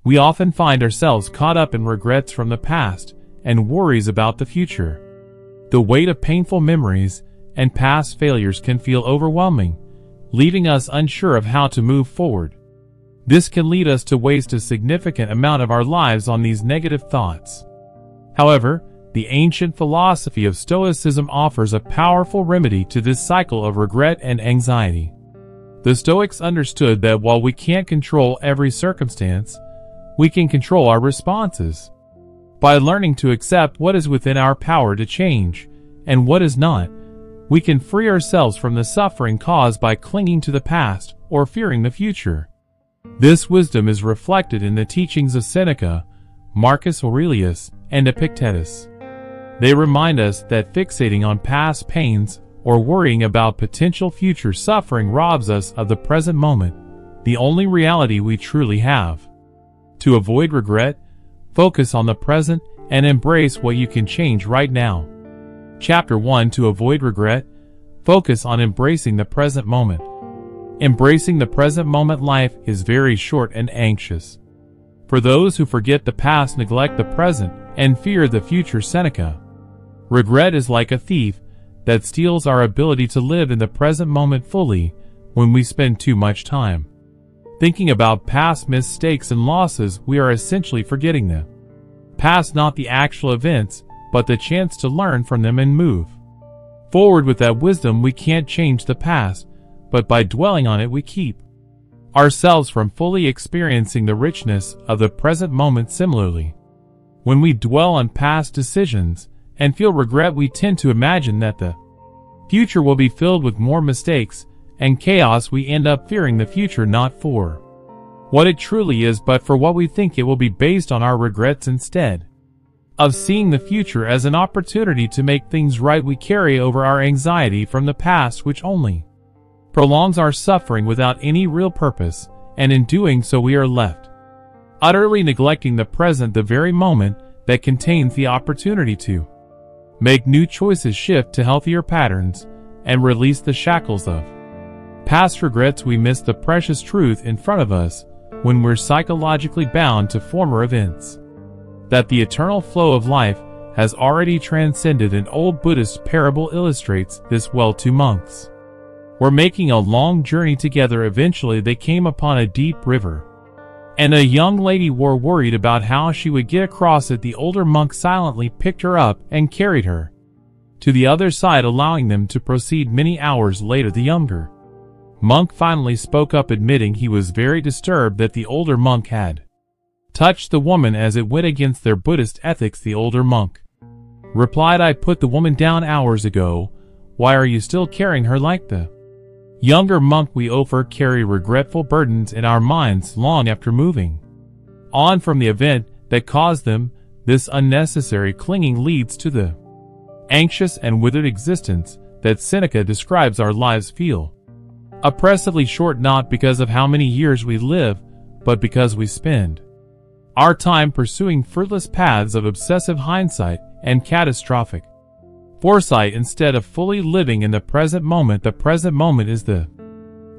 We often find ourselves caught up in regrets from the past and worries about the future. The weight of painful memories and past failures can feel overwhelming, leaving us unsure of how to move forward. This can lead us to waste a significant amount of our lives on these negative thoughts. However, the ancient philosophy of Stoicism offers a powerful remedy to this cycle of regret and anxiety. The Stoics understood that while we can't control every circumstance, we can control our responses. By learning to accept what is within our power to change and what is not, we can free ourselves from the suffering caused by clinging to the past or fearing the future. This wisdom is reflected in the teachings of Seneca, Marcus Aurelius, and Epictetus. They remind us that fixating on past pains or worrying about potential future suffering robs us of the present moment, the only reality we truly have. To avoid regret, focus on the present and embrace what you can change right now. Chapter 1. To avoid regret, focus on embracing the present moment. Embracing the present moment. Life is very short and anxious. For those who forget the past, neglect the present, and fear the future. Seneca. Regret is like a thief that steals our ability to live in the present moment fully when we spend too much time thinking about past mistakes and losses. We are essentially forgetting them. Past, not the actual events, but the chance to learn from them and move forward with that wisdom. We can't change the past, but by dwelling on it we keep ourselves from fully experiencing the richness of the present moment. Similarly, when we dwell on past decisions and feel regret, we tend to imagine that the future will be filled with more mistakes and chaos. We end up fearing the future not for what it truly is, but for what we think it will be based on our regrets. Instead of seeing the future as an opportunity to make things right, we carry over our anxiety from the past, which only prolongs our suffering without any real purpose, and in doing so we are left utterly neglecting the present, the very moment that contains the opportunity to make new choices, shift to healthier patterns, and release the shackles of past regrets. We miss the precious truth in front of us when we're psychologically bound to former events, that the eternal flow of life has already transcended. An old Buddhist parable illustrates this well. Two monks were making a long journey together. Eventually they came upon a deep river, and a young lady were worried about how she would get across it. The older monk silently picked her up and carried her to the other side, allowing them to proceed. Many hours later, the younger monk finally spoke up, admitting he was very disturbed that the older monk had touched the woman as it went against their Buddhist ethics. The older monk replied, "I put the woman down hours ago. Why are you still carrying her like the younger monk?" We often carry regretful burdens in our minds long after moving on from the event that caused them. This unnecessary clinging leads to the anxious and withered existence that Seneca describes. Our lives feel oppressively short, not because of how many years we live, but because we spend our time pursuing fruitless paths of obsessive hindsight and catastrophic foresight instead of fully living in the present moment. The present moment is the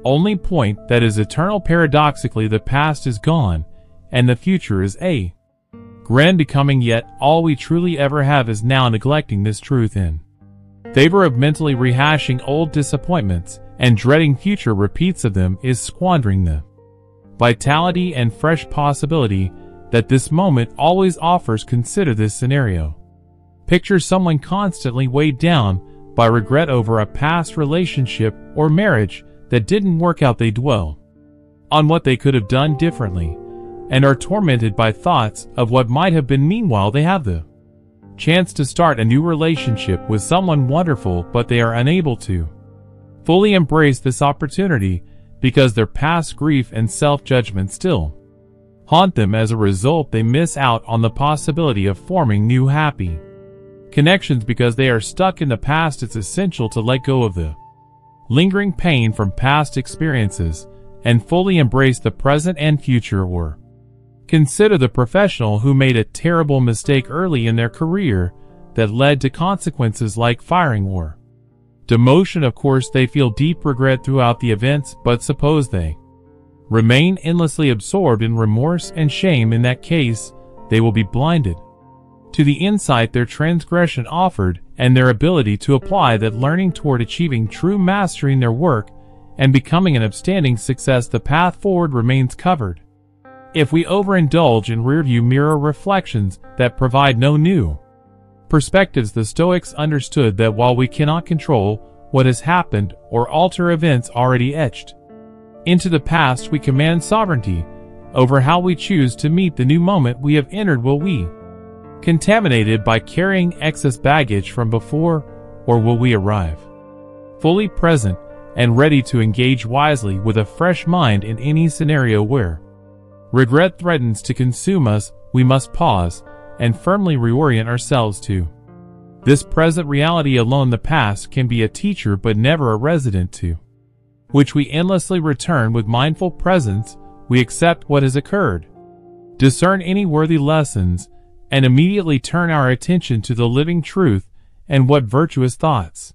only point that is eternal. Paradoxically, the past is gone and the future is a grand becoming, yet all we truly ever have is now. Neglecting this truth in favor of mentally rehashing old disappointments and dreading future repeats of them is squandering the vitality and fresh possibility that this moment always offers. Consider this scenario. Picture someone constantly weighed down by regret over a past relationship or marriage that didn't work out. They dwell on what they could have done differently and are tormented by thoughts of what might have been. Meanwhile, they have the chance to start a new relationship with someone wonderful, but they are unable to fully embrace this opportunity because their past grief and self-judgment still haunt them. As a result, they miss out on the possibility of forming new happy connections because they are stuck in the past. It's essential to let go of the lingering pain from past experiences and fully embrace the present and future. Or consider the professional who made a terrible mistake early in their career that led to consequences like firing or demotion. Of course, they feel deep regret throughout the events, but suppose they remain endlessly absorbed in remorse and shame. In that case, they will be blinded to the insight their transgression offered and their ability to apply that learning toward achieving true mastery in their work and becoming an upstanding success. The path forward remains covered. If we overindulge in rearview mirror reflections that provide no new perspectives, the Stoics understood that while we cannot control what has happened or alter events already etched into the past, we command sovereignty over how we choose to meet the new moment we have entered. Will we contaminated by carrying excess baggage from before, or will we arrive fully present and ready to engage wisely with a fresh mind in any scenario where regret threatens to consume us? We must pause and firmly reorient ourselves to this present reality alone. The past can be a teacher but never a resident to which we endlessly return. With mindful presence, we accept what has occurred, discern any worthy lessons, and immediately turn our attention to the living truth and what virtuous thoughts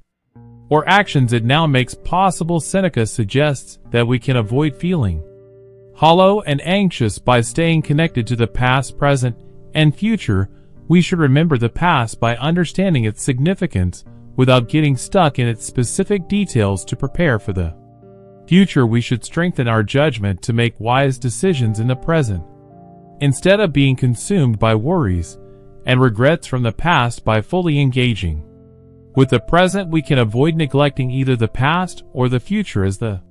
or actions it now makes possible. Seneca suggests that we can avoid feeling hollow and anxious by staying connected to the past, present, and future. We should remember the past by understanding its significance without getting stuck in its specific details. To prepare for the future, we should strengthen our judgment to make wise decisions in the present, instead of being consumed by worries and regrets from the past. By fully engaging with the present, we can avoid neglecting either the past or the future, as the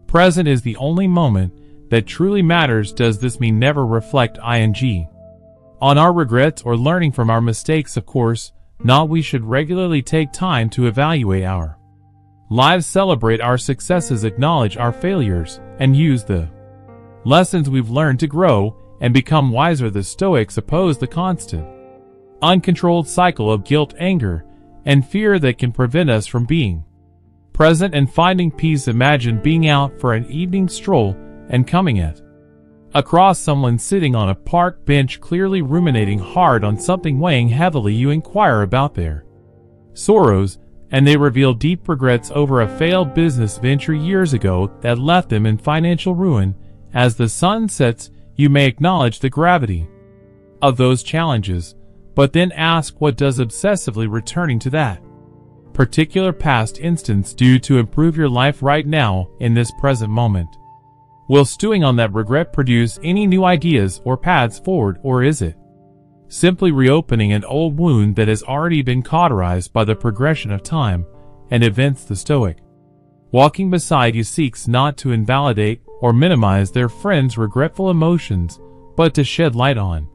present is the only moment that truly matters. Does this mean never reflect on our regrets or learning from our mistakes? Of course not. We should regularly take time to evaluate our lives, celebrate our successes, acknowledge our failures, and use the lessons we've learned to grow and become wiser. The Stoics oppose the constant, uncontrolled cycle of guilt, anger, and fear that can prevent us from being present and finding peace. Imagine being out for an evening stroll and coming across someone sitting on a park bench, clearly ruminating hard on something weighing heavily. You inquire about their sorrows, and they reveal deep regrets over a failed business venture years ago that left them in financial ruin. As the sun sets, you may acknowledge the gravity of those challenges, but then ask, what does obsessively returning to that particular past instance do to improve your life right now in this present moment? Will stewing on that regret produce any new ideas or paths forward, or is it simply reopening an old wound that has already been cauterized by the progression of time and events? The Stoic walking beside you seeks not to invalidate or minimize their friend's regretful emotions, but to shed light on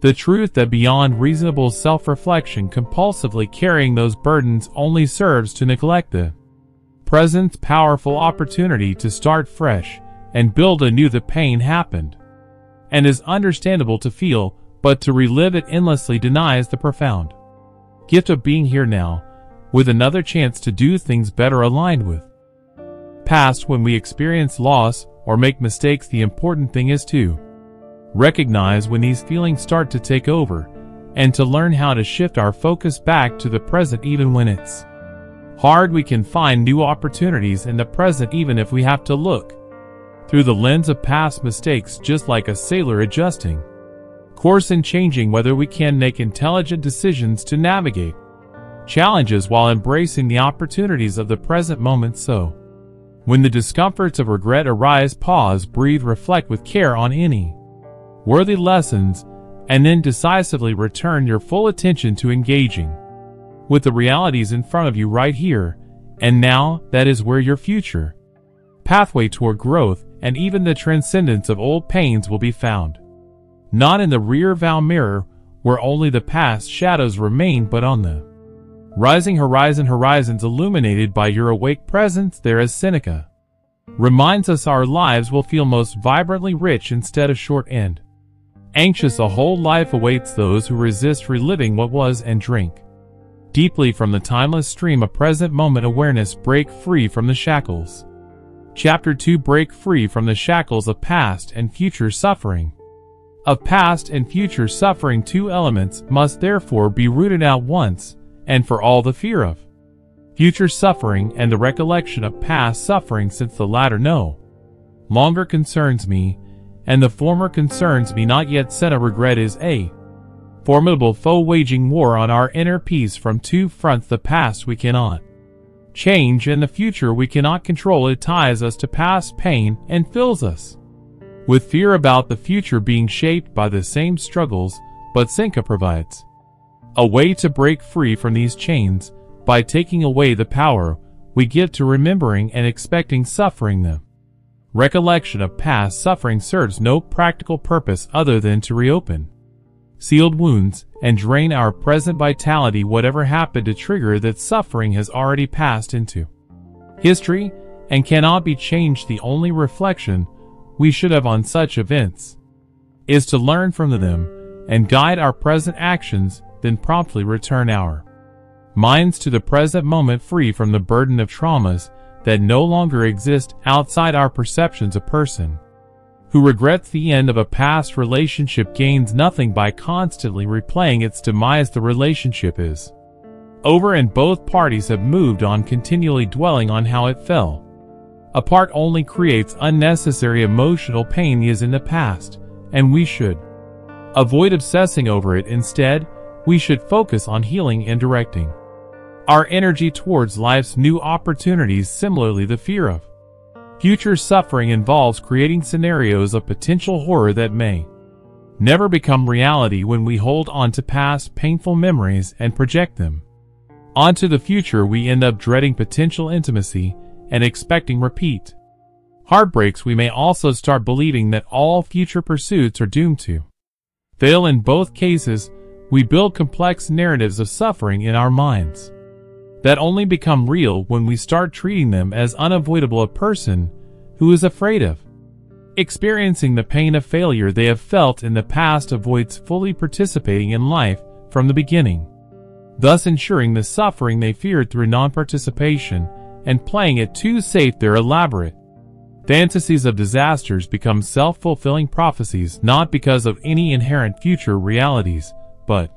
the truth that beyond reasonable self-reflection, compulsively carrying those burdens only serves to neglect the present's powerful opportunity to start fresh and build anew. The pain happened and is understandable to feel, but to relive it endlessly denies the profound gift of being here now, with another chance to do things better aligned with past. When we experience loss or make mistakes, the important thing is to recognize when these feelings start to take over, and to learn how to shift our focus back to the present. Even when it's hard, we can find new opportunities in the present, even if we have to look through the lens of past mistakes. Just like a sailor adjusting course and changing weather, we can make intelligent decisions to navigate challenges while embracing the opportunities of the present moment. So, when the discomforts of regret arise, pause, breathe, reflect with care on any worthy lessons, and then decisively return your full attention to engaging with the realities in front of you right here and now. That is where your future pathway toward growth and even the transcendence of old pains will be found. Not in the rear-view mirror where only the past shadows remain, but on the rising horizon, horizons illuminated by your awake presence. There, as Seneca reminds us, our lives will feel most vibrantly rich instead of short and anxious. A whole life awaits those who resist reliving what was and drink deeply from the timeless stream of present moment awareness. Break free from the shackles. Chapter 2. Break free from the shackles of past and future suffering. Of past and future suffering, two elements must therefore be rooted out once and for all: the fear of future suffering and the recollection of past suffering, since the latter no longer concerns me, and the former concerns me not yet. Senna regret is a formidable foe waging war on our inner peace from two fronts. The past we cannot change, and the future we cannot control. It ties us to past pain and fills us with fear about the future being shaped by the same struggles, but Seneca provides a way to break free from these chains by taking away the power we give to remembering and expecting suffering them. Recollection of past suffering serves no practical purpose other than to reopen sealed wounds and drain our present vitality. Whatever happened to trigger that suffering has already passed into history and cannot be changed. The only reflection we should have on such events is to learn from them and guide our present actions, then promptly return our minds to the present moment, free from the burden of traumas that no longer exist outside our perceptions. A person who regrets the end of a past relationship gains nothing by constantly replaying its demise. The relationship is over and both parties have moved on. Continually dwelling on how it fell apart only creates unnecessary emotional pain. Is in the past, and we should avoid obsessing over it. Instead, we should focus on healing and directing our energy towards life's new opportunities. Similarly, the fear of future suffering involves creating scenarios of potential horror that may never become reality. When we hold on to past painful memories and project them onto the future, we end up dreading potential intimacy and expecting repeat heartbreaks. We may also start believing that all future pursuits are doomed to fail. In both cases, we build complex narratives of suffering in our minds that only become real when we start treating them as unavoidable. A person who is afraid of experiencing the pain of failure they have felt in the past avoids fully participating in life from the beginning, thus ensuring the suffering they feared through non-participation and playing it too safe. Their elaborate fantasies of disasters become self-fulfilling prophecies, not because of any inherent future realities, but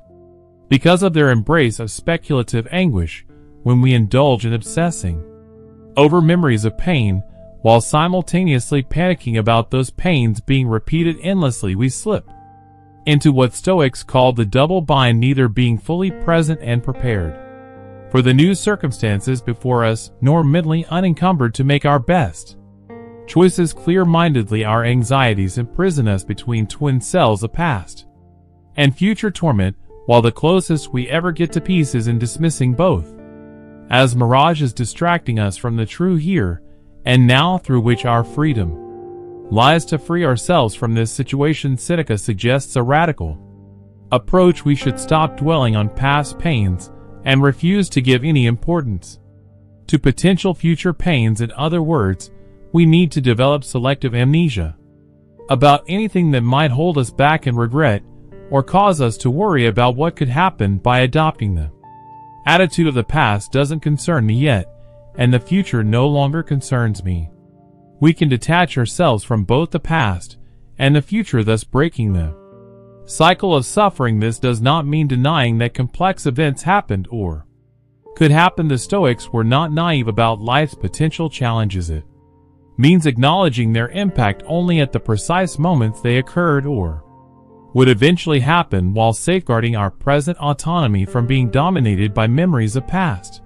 because of their embrace of speculative anguish. When we indulge in obsessing over memories of pain, while simultaneously panicking about those pains being repeated endlessly, we slip into what Stoics call the double bind, neither being fully present and prepared for the new circumstances before us, nor mentally unencumbered to make our best choices clear-mindedly. Our anxieties imprison us between twin cells of past and future torment, while the closest we ever get to peace is in dismissing both as mirages distracting us from the true here and now through which our freedom lies. To free ourselves from this situation, Seneca suggests a radical approach. We should stop dwelling on past pains and refuse to give any importance to potential future pains. In other words, we need to develop selective amnesia about anything that might hold us back and regret or cause us to worry about what could happen. By adopting the attitude of the past doesn't concern me yet, and the future no longer concerns me, we can detach ourselves from both the past and the future, thus breaking the cycle of suffering. This does not mean denying that complex events happened or could happen. The Stoics were not naive about life's potential challenges. It means acknowledging their impact only at the precise moments they occurred or would eventually happen, while safeguarding our present autonomy from being dominated by memories of past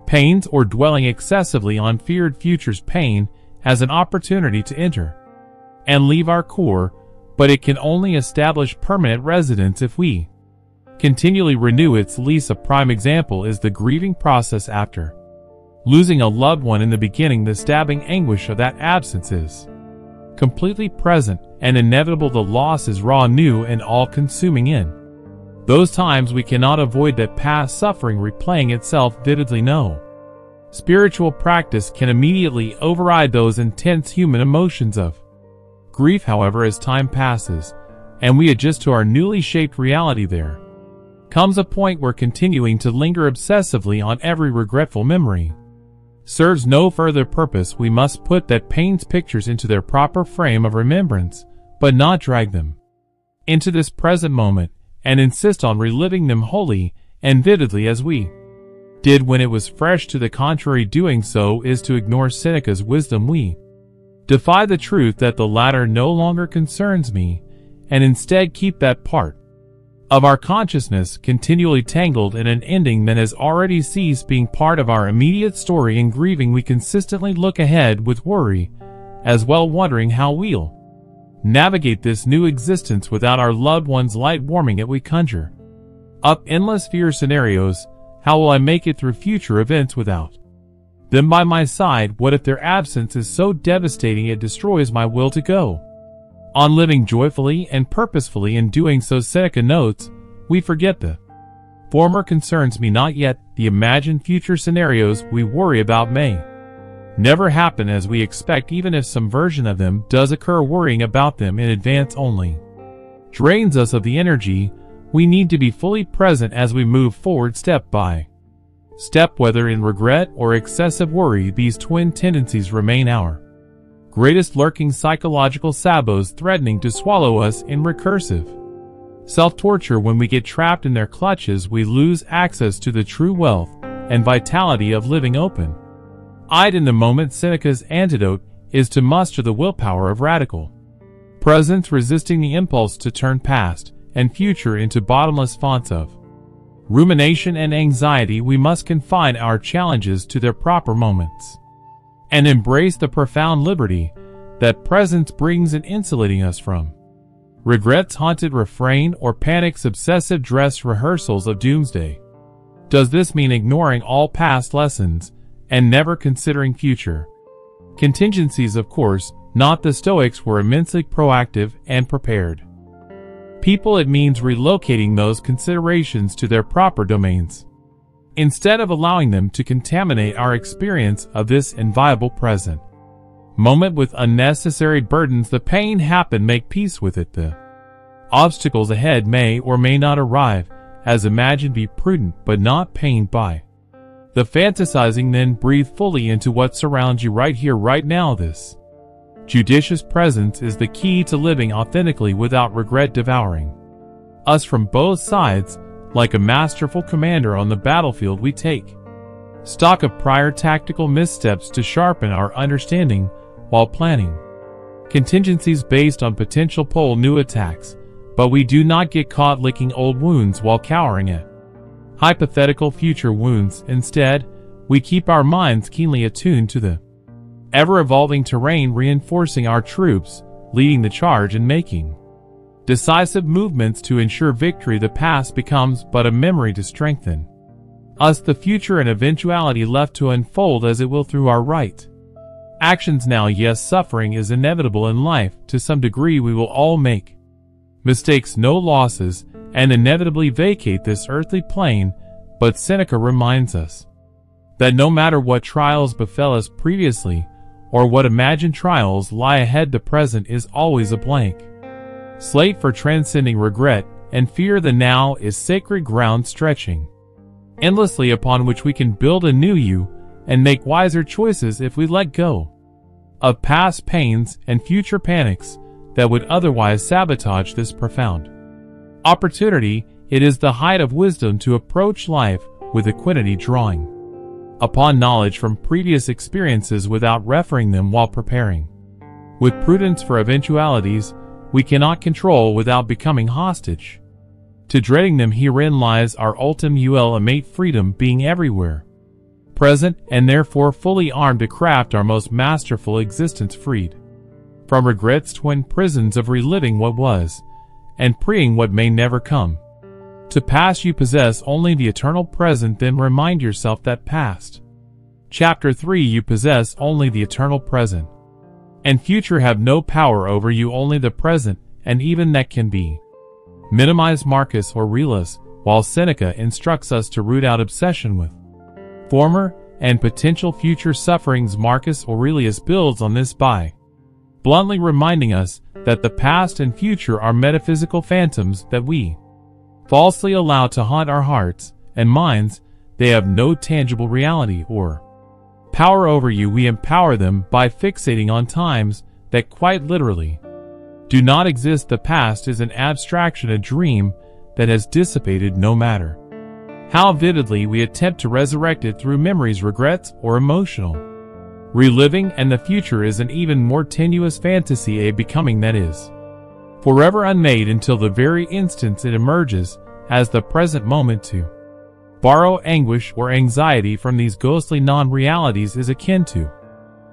pains or dwelling excessively on feared futures. Pain has an opportunity to enter and leave our core, but it can only establish permanent residence if we continually renew its lease. A prime example is the grieving process after losing a loved one. In the beginning, the stabbing anguish of that absence is completely present and inevitable. The loss is raw, new, and all-consuming. In those times, we cannot avoid that past suffering replaying itself vividly. No spiritual practice can immediately override those intense human emotions of grief. However, as time passes and we adjust to our newly shaped reality, there comes a point where continuing to linger obsessively on every regretful memory serves no further purpose. We must put that pain's pictures into their proper frame of remembrance, but not drag them into this present moment and insist on reliving them wholly and vividly as we did when it was fresh. To the contrary, doing so is to ignore Seneca's wisdom. We Defy the truth that the latter no longer concerns me, and instead keep that part of our consciousness continually tangled in an ending that has already ceased being part of our immediate story. In grieving, we consistently look ahead with worry, as well, wondering how we'll navigate this new existence without our loved ones. Light warming it, we conjure up endless fear scenarios. How will I make it through future events without them by my side? What if their absence is so devastating it destroys my will to go on living joyfully and purposefully? In doing so, Seneca notes, we forget the former concerns me not, yet the imagined future scenarios we worry about may never happen as we expect. Even if some version of them does occur, worrying about them in advance only drains us of the energy we need to be fully present as we move forward step by step. Whether in regret or excessive worry, these twin tendencies remain our greatest lurking psychological sabots, threatening to swallow us in recursive self-torture. When we get trapped in their clutches, we lose access to the true wealth and vitality of living open-eyed in the moment. Seneca's antidote is to muster the willpower of radical presence, resisting the impulse to turn past and future into bottomless fonts of rumination and anxiety. We must confine our challenges to their proper moments and embrace the profound liberty that presence brings in insulating us from regret's haunted refrain or panic's obsessive dress rehearsals of doomsday. Does this mean ignoring all past lessons and never considering future contingencies? Of course not. The Stoics were immensely proactive and prepared people. It means relocating those considerations to their proper domains, instead of allowing them to contaminate our experience of this inviolable present moment with unnecessary burdens. The pain happened, make peace with it. The obstacles ahead may or may not arrive as imagined. Be prudent but not pained by the fantasizing. Then breathe fully into what surrounds you right here, right now. This judicious presence is the key to living authentically without regret, devouring us from both sides. Like a masterful commander on the battlefield, we take stock of prior tactical missteps to sharpen our understanding while planning contingencies based on potential new attacks. But we do not get caught licking old wounds while cowering at hypothetical future wounds. Instead, we keep our minds keenly attuned to the ever-evolving terrain, reinforcing our troops, leading the charge, and making decisive movements to ensure victory. The past becomes but a memory to strengthen us. The future an eventuality left to unfold as it will through our right actions now. Yes, suffering is inevitable in life. To some degree we will all make mistakes, no losses, and inevitably vacate this earthly plane. But Seneca reminds us that no matter what trials befell us previously, or what imagined trials lie ahead, the present is always a blank slate for transcending regret and fear. The now is sacred ground, stretching endlessly, upon which we can build a new you and make wiser choices if we let go of past pains and future panics that would otherwise sabotage this profound opportunity. It is the height of wisdom to approach life with equanimity, drawing upon knowledge from previous experiences without referring them while preparing with prudence for eventualities we cannot control without becoming hostage to dreading them. Herein lies our ultimate freedom, being everywhere present and therefore fully armed to craft our most masterful existence, freed from regret's twin prisons of reliving what was and preying what may never come to pass. You possess only the eternal present, then remind yourself that past. Chapter 3. You possess only the eternal present, and future have no power over you, only the present, and even that can be minimized. Marcus Aurelius, while Seneca instructs us to root out obsession with former and potential future sufferings, Marcus Aurelius builds on this by bluntly reminding us that the past and future are metaphysical phantoms that we falsely allow to haunt our hearts and minds. They have no tangible reality or power over you. We empower them by fixating on times that quite literally do not exist. The past is an abstraction, a dream that has dissipated. No matter how vividly we attempt to resurrect it through memories, regrets, or emotional reliving, and the future is an even more tenuous fantasy, a becoming that is forever unmade until the very instant it emerges as the present moment. To borrow anguish or anxiety from these ghostly non-realities is akin to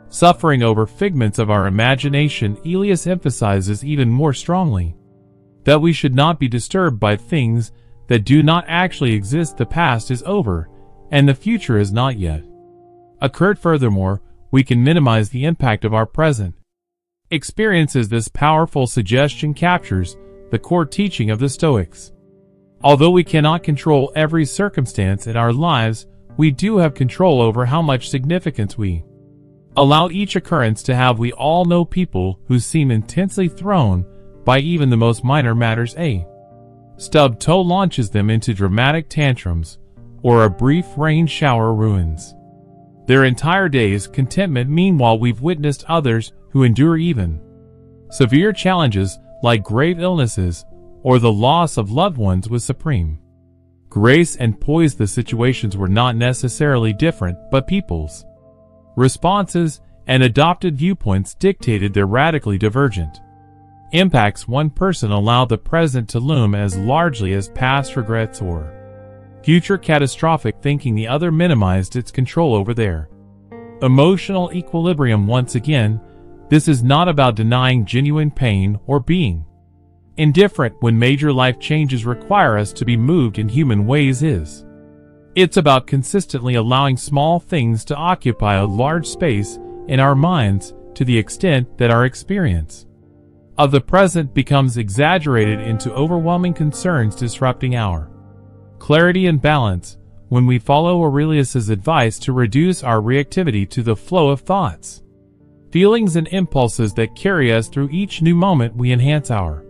suffering over figments of our imagination. Elias emphasizes even more strongly that we should not be disturbed by things that do not actually exist. The past is over, and the future has not yet occurred. Furthermore, we can minimize the impact of our present experiences. This powerful suggestion captures the core teaching of the Stoics. Although we cannot control every circumstance in our lives, we do have control over how much significance we allow each occurrence to have. We all know people who seem intensely thrown by even the most minor matters. A stubbed toe launches them into dramatic tantrums, or a brief rain shower ruins their entire day's contentment. Meanwhile, we've witnessed others who endure even severe challenges like grave illnesses or the loss of loved ones with supreme grace and poise. The situations were not necessarily different, but people's responses and adopted viewpoints dictated their radically divergent impacts. One person allowed the present to loom as largely as past regrets or future catastrophic thinking. The other minimized its control over their emotional equilibrium. Once again, this is not about denying genuine pain or being indifferent when major life changes require us to be moved in human ways. It's about consistently allowing small things to occupy a large space in our minds to the extent that our experience of the present becomes exaggerated into overwhelming concerns, disrupting our clarity and balance. When we follow Aurelius's advice to reduce our reactivity to the flow of thoughts, feelings, and impulses that carry us through each new moment, we enhance our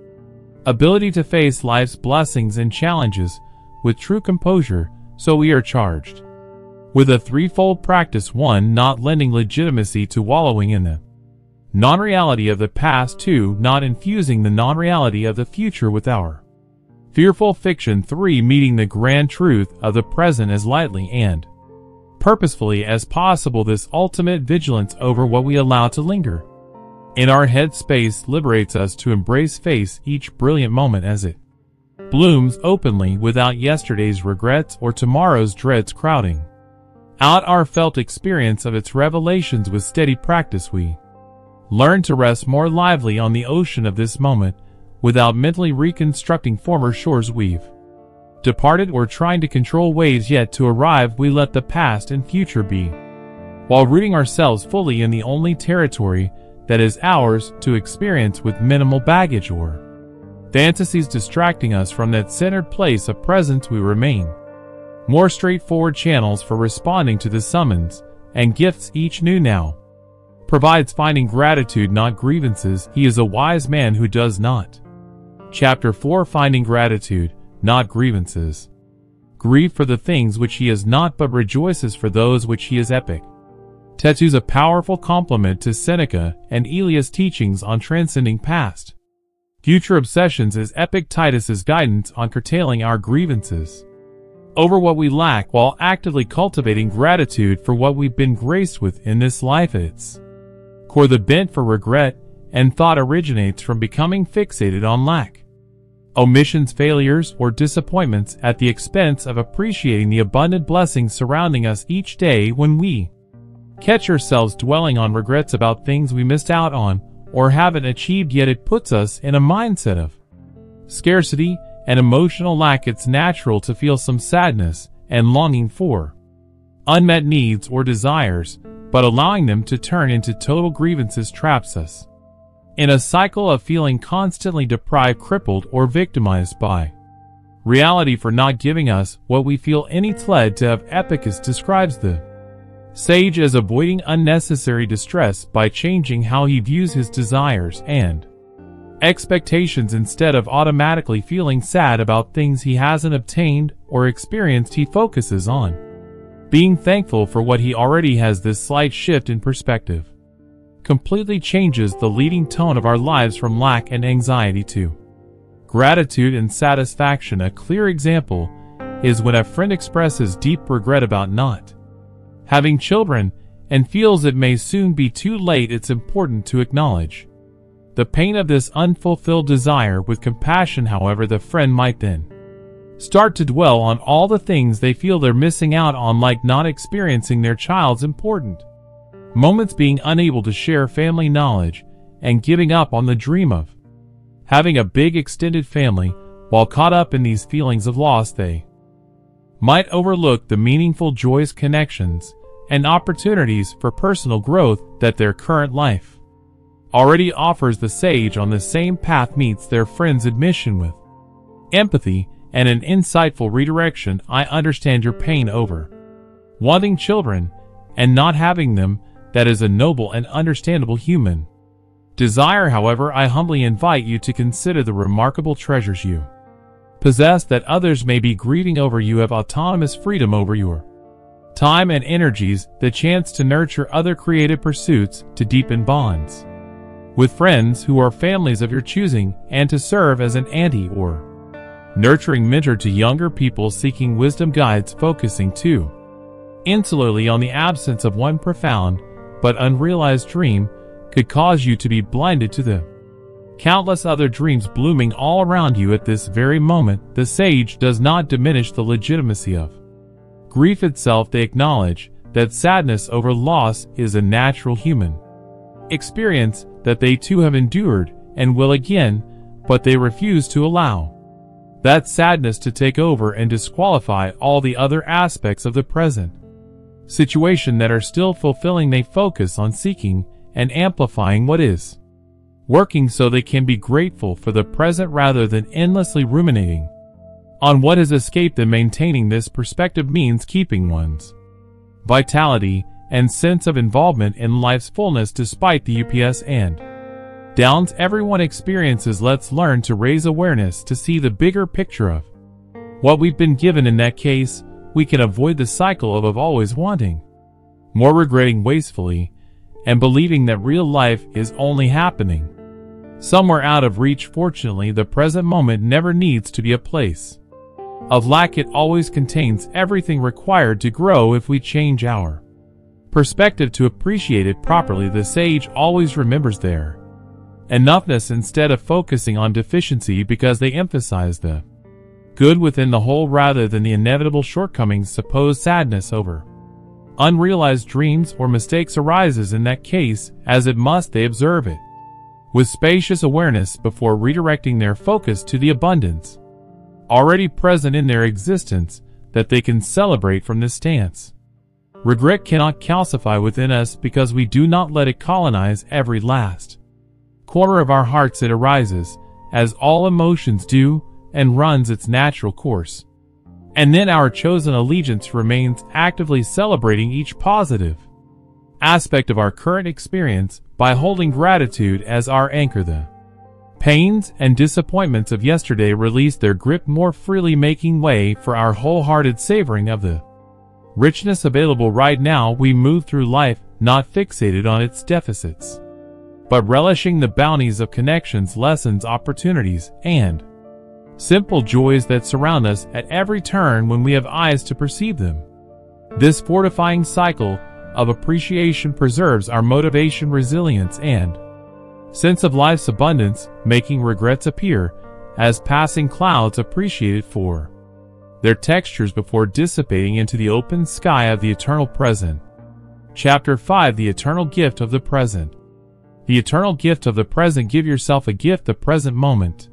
ability to face life's blessings and challenges with true composure. So we are charged with a threefold practice: 1. Not lending legitimacy to wallowing in the non-reality of the past. 2. Not infusing the non-reality of the future with our fearful fiction. 3. Meeting the grand truth of the present as lightly and purposefully as possible. This ultimate vigilance over what we allow to linger in our head space liberates us to face each brilliant moment as it blooms openly, without yesterday's regrets or tomorrow's dreads crowding out our felt experience of its revelations. With steady practice, we learn to rest more lively on the ocean of this moment, without mentally reconstructing former shores we've departed or trying to control waves yet to arrive. We let the past and future be, while rooting ourselves fully in the only territory that is ours to experience, with minimal baggage or fantasies distracting us from that centered place of presence. We remain more straightforward channels for responding to the summons and gifts each new now provides, finding gratitude, not grievances. He is a wise man who does not. Chapter 4. Finding gratitude, not grievances. Grieve for the things which he is not, but rejoices for those which he is. Epic tattoos, a powerful complement to Seneca and Elias' teachings on transcending past future obsessions, is Epictetus's guidance on curtailing our grievances over what we lack while actively cultivating gratitude for what we've been graced with in this life. At its core, the bent for regret and thought originates from becoming fixated on lack, omissions, failures, or disappointments at the expense of appreciating the abundant blessings surrounding us each day. When we catch ourselves dwelling on regrets about things we missed out on or haven't achieved yet, it puts us in a mindset of scarcity and emotional lack. It's natural to feel some sadness and longing for unmet needs or desires, but allowing them to turn into total grievances traps us in a cycle of feeling constantly deprived, crippled, or victimized by reality for not giving us what we feel innate led to have. Epictetus describes the sage as avoiding unnecessary distress by changing how he views his desires and expectations. Instead of automatically feeling sad about things he hasn't obtained or experienced, he focuses on being thankful for what he already has. This slight shift in perspective completely changes the leading tone of our lives from lack and anxiety to gratitude and satisfaction. A clear example is when a friend expresses deep regret about not having children and feels it may soon be too late, it's important to acknowledge the pain of this unfulfilled desire with compassion. However, the friend might then start to dwell on all the things they feel they're missing out on, like not experiencing their child's important moments, being unable to share family knowledge, and giving up on the dream of having a big extended family. While caught up in these feelings of loss, they might overlook the meaningful, joyous connections and opportunities for personal growth that their current life already offers. The sage on the same path meets their friend's admission with empathy and an insightful redirection. I understand your pain over wanting children and not having them. That is a noble and understandable human desire. However, I humbly invite you to consider the remarkable treasures you possess that others may be grieving over. You have autonomous freedom over your time and energies, the chance to nurture other creative pursuits, to deepen bonds with friends who are families of your choosing, and to serve as an auntie or nurturing mentor to younger people seeking wisdom. Guides focusing too insularly on the absence of one profound but unrealized dream could cause you to be blinded to the countless other dreams blooming all around you at this very moment. The sage does not diminish the legitimacy of grief itself. They acknowledge that sadness over loss is a natural human experience that they too have endured and will again, but they refuse to allow that sadness to take over and disqualify all the other aspects of the present situation that are still fulfilling. They focus on seeking and amplifying what is working so they can be grateful for the present rather than endlessly ruminating on what has escaped them. Maintaining this perspective means keeping one's vitality and sense of involvement in life's fullness despite the ups and downs everyone experiences. Let's learn to raise awareness to see the bigger picture of what we've been given. In that case, we can avoid the cycle of always wanting more, regretting wastefully, and believing that real life is only happening somewhere out of reach. Fortunately, the present moment never needs to be a place of lack. It always contains everything required to grow if we change our perspective to appreciate it properly. The sage always remembers their enoughness instead of focusing on deficiency, because they emphasize the good within the whole rather than the inevitable shortcomings. Suppose sadness over unrealized dreams or mistakes arises. In that case, as it must, they observe it with spacious awareness before redirecting their focus to the abundance already present in their existence that they can celebrate from this stance. Regret cannot calcify within us because we do not let it colonize every last corner of our hearts. It arises, as all emotions do, and runs its natural course. And then our chosen allegiance remains, actively celebrating each positive aspect of our current experience by holding gratitude as our anchor. The pains and disappointments of yesterday release their grip more freely, making way for our wholehearted savoring of the richness available right now. We move through life not fixated on its deficits, but relishing the bounties of connections, lessons, opportunities, and simple joys that surround us at every turn when we have eyes to perceive them. This fortifying cycle of appreciation preserves our motivation, resilience, and sense of life's abundance, making regrets appear as passing clouds appreciated for their textures before dissipating into the open sky of the eternal present. Chapter 5: The Eternal Gift of the Present. The eternal gift of the present. Give yourself a gift, the present moment.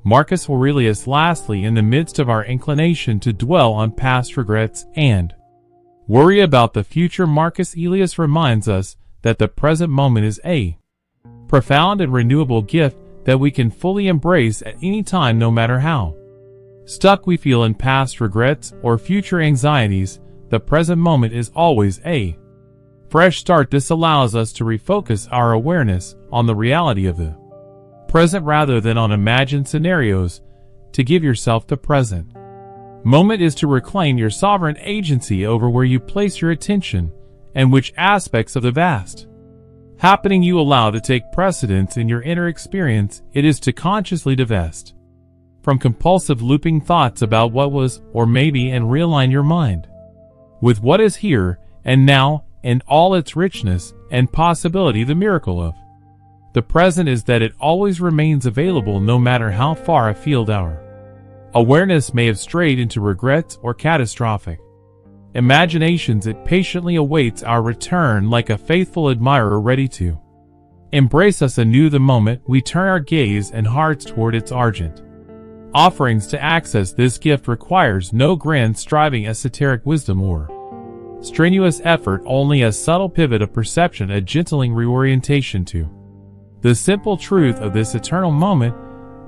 Marcus Aurelius. Lastly, in the midst of our inclination to dwell on past regrets and worry about the future, Marcus Aurelius reminds us that the present moment is a profound and renewable gift that we can fully embrace at any time, no matter how stuck we feel in past regrets or future anxieties. The present moment is always a fresh start. This allows us to refocus our awareness on the reality of the present rather than on imagined scenarios. To give yourself the present moment is to reclaim your sovereign agency over where you place your attention and which aspects of the vast happening you allow to take precedence in your inner experience. It is to consciously divest from compulsive looping thoughts about what was or maybe and realign your mind with what is here and now, in all its richness and possibility the miracle of the present is that it always remains available no matter how far afield our awareness may have strayed into regrets or catastrophic imaginations. It patiently awaits our return like a faithful admirer ready to embrace us anew the moment we turn our gaze and hearts toward its argent offerings. To access this gift requires no grand striving esoteric wisdom or strenuous effort, only a subtle pivot of perception, a gentling reorientation to the simple truth of this eternal moment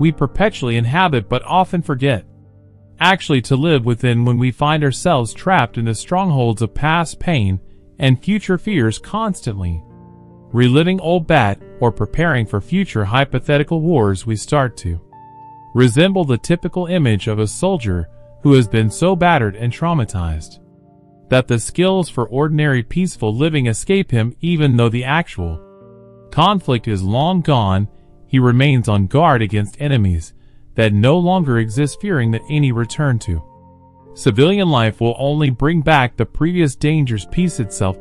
we perpetually inhabit but often forget actually to live within when we find ourselves trapped in the strongholds of past pain and future fears, constantly reliving old bat or preparing for future hypothetical wars. We start to resemble the typical image of a soldier who has been so battered and traumatized that the skills for ordinary peaceful living escape him. Even though the actual conflict is long gone, he remains on guard against enemies that no longer exist, fearing that any return to civilian life will only bring back the previous dangers. Peace itself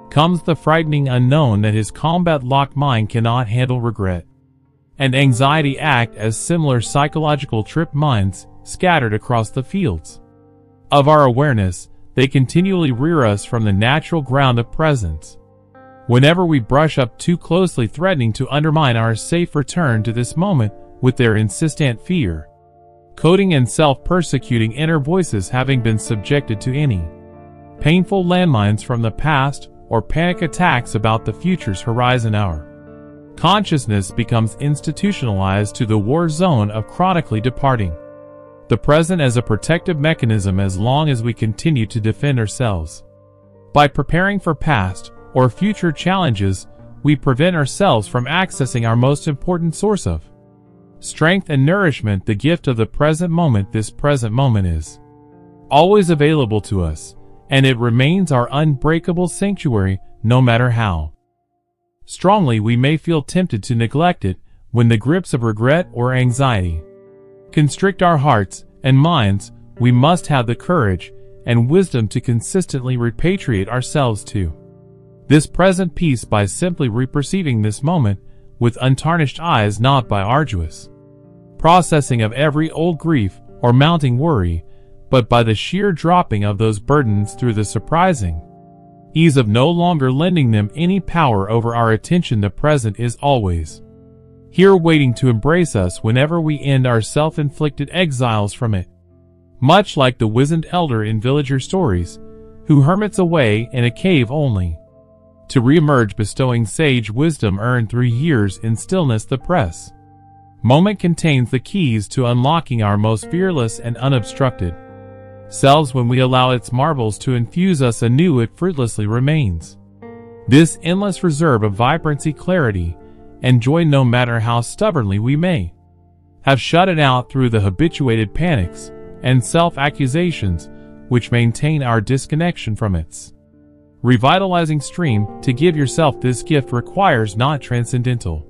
comes the frightening unknown that his combat-locked mind cannot handle. Regret and anxiety act as similar psychological trip mines scattered across the fields of our awareness. They continually rear us from the natural ground of presence whenever we brush up too closely, threatening to undermine our safe return to this moment with their insistent fear, coding and self-persecuting inner voices. Having been subjected to any painful landmines from the past or panic attacks about the future's horizon, our consciousness becomes institutionalized to the war zone of chronically departing the present as a protective mechanism. As long as we continue to defend ourselves by preparing for past or future challenges, we prevent ourselves from accessing our most important source of strength and nourishment, the gift of the present moment. This present moment is always available to us, and it remains our unbreakable sanctuary, no matter how strongly we may feel tempted to neglect it. When the grips of regret or anxiety constrict our hearts and minds, we must have the courage and wisdom to consistently repatriate ourselves to this present peace by simply reperceiving this moment with untarnished eyes, not by arduous processing of every old grief or mounting worry, but by the sheer dropping of those burdens through the surprising ease of no longer lending them any power over our attention. The present is always here, waiting to embrace us whenever we end our self-inflicted exiles from it. Much like the wizened elder in villager stories, who hermits away in a cave only to re-emerge, bestowing sage wisdom earned through years in stillness. The present moment contains the keys to unlocking our most fearless and unobstructed selves. When we allow its marvels to infuse us anew, it fruitlessly remains this endless reserve of vibrancy, clarity, and joy, no matter how stubbornly we may have shut it out through the habituated panics and self-accusations which maintain our disconnection from its revitalizing stream. To give yourself this gift requires not transcendental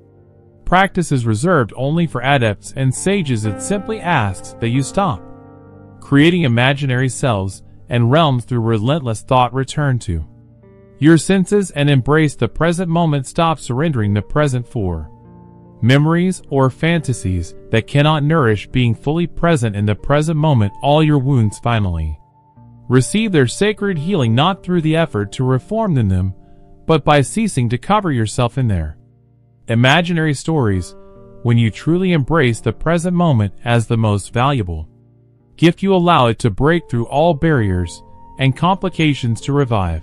practices reserved only for adepts and sages. It simply asks that you stop creating imaginary selves and realms through relentless thought, return to your senses, and embrace the present moment. Stop surrendering the present for memories or fantasies that cannot nourish being fully present in the present moment. All your wounds finally receive their sacred healing not through the effort to reform in them, but by ceasing to cover yourself in their imaginary stories. When you truly embrace the present moment as the most valuable gift, you allow it to break through all barriers and complications to revive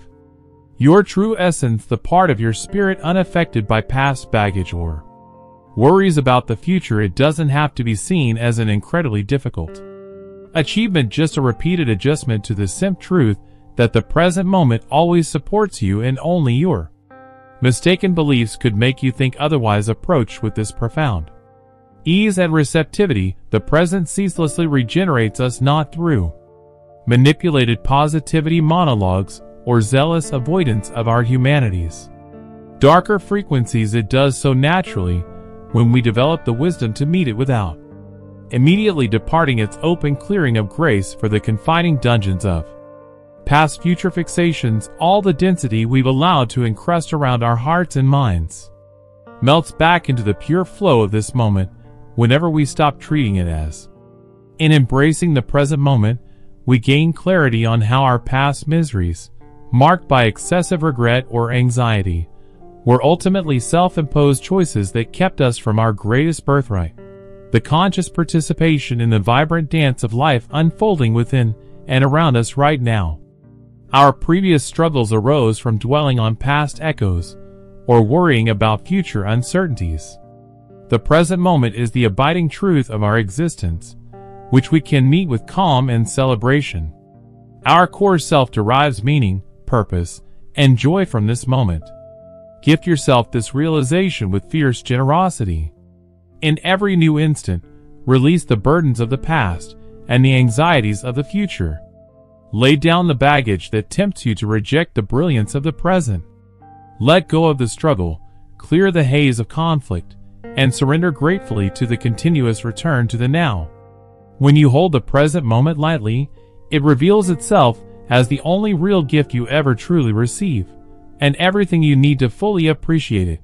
your true essence, the part of your spirit unaffected by past baggage or worries about the future. It doesn't have to be seen as an incredibly difficult achievement, just a repeated adjustment to the simple truth that the present moment always supports you and only your mistaken beliefs could make you think otherwise. Approach with this profound ease and receptivity, the present ceaselessly regenerates us, not through manipulated positivity monologues or zealous avoidance of our humanity's darker frequencies. It does so naturally when we develop the wisdom to meet it without immediately departing its open clearing of grace for the confining dungeons of past future fixations, all the density we've allowed to encrust around our hearts and minds, melts back into the pure flow of this moment whenever we stop treating it as. In embracing the present moment, we gain clarity on how our past miseries, marked by excessive regret or anxiety, were ultimately self-imposed choices that kept us from our greatest birthright, the conscious participation in the vibrant dance of life unfolding within and around us right now. Our previous struggles arose from dwelling on past echoes or worrying about future uncertainties. The present moment is the abiding truth of our existence, which we can meet with calm and celebration. Our core self derives meaning, purpose, and joy from this moment. Gift yourself this realization with fierce generosity. In every new instant, release the burdens of the past and the anxieties of the future. Lay down the baggage that tempts you to reject the brilliance of the present. Let go of the struggle, clear the haze of conflict, and surrender gratefully to the continuous return to the now. When you hold the present moment lightly, it reveals itself as the only real gift you ever truly receive, and everything you need to fully appreciate it.